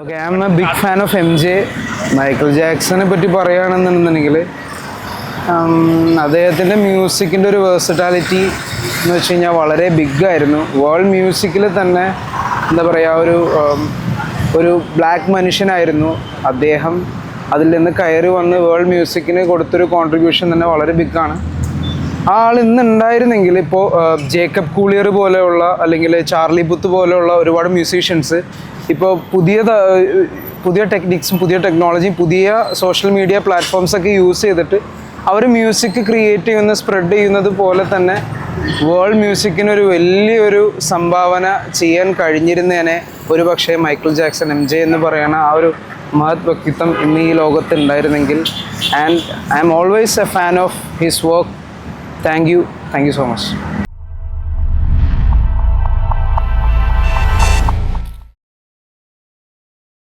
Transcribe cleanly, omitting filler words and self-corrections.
Okay, I am a big fan of MJ. Michael ജാക്സനെ പറ്റി പറയുകയാണെന്നുണ്ടെങ്കിൽ അദ്ദേഹത്തിൻ്റെ മ്യൂസിക്കിൻ്റെ ഒരു വേഴ്സറ്റാലിറ്റി എന്ന് വെച്ച് കഴിഞ്ഞാൽ വളരെ ബിഗ്ഗായിരുന്നു. വേൾഡ് മ്യൂസിക്കിൽ തന്നെ എന്താ പറയുക, ഒരു ബ്ലാക്ക് മനുഷ്യനായിരുന്നു അദ്ദേഹം. അതിൽ നിന്ന് കയറി വന്ന് വേൾഡ് മ്യൂസിക്കിന് കൊടുത്തൊരു കോൺട്രിബ്യൂഷൻ തന്നെ വളരെ ബിഗ്ഗാണ്. ആ ആൾ ഇന്ന് ഉണ്ടായിരുന്നെങ്കിൽ ഇപ്പോൾ ജേക്കബ് കൂളിയർ പോലെയുള്ള അല്ലെങ്കിൽ ചാർലി പുത്ത് പോലെയുള്ള ഒരുപാട് മ്യൂസീഷ്യൻസ് ഇപ്പോൾ പുതിയ ടെക്നിക്സും പുതിയ ടെക്നോളജിയും പുതിയ സോഷ്യൽ മീഡിയ പ്ലാറ്റ്ഫോംസൊക്കെ യൂസ് ചെയ്തിട്ട് അവർ മ്യൂസിക് ക്രിയേറ്റ് ചെയ്യുന്ന സ്പ്രെഡ് ചെയ്യുന്നത് പോലെ തന്നെ വേൾഡ് മ്യൂസിക്കിനൊരു വലിയൊരു സംഭാവന ചെയ്യാൻ കഴിഞ്ഞിരുന്നേനെ ഒരു പക്ഷേ മൈക്കിൾ ജാക്സൺ MJ എന്ന് പറയുന്ന ആ ഒരു മഹത് വ്യക്തിത്വം ഇന്ന് ഈ ലോകത്ത് ഉണ്ടായിരുന്നെങ്കിൽ. And I am always a fan of his work. Thank you so much.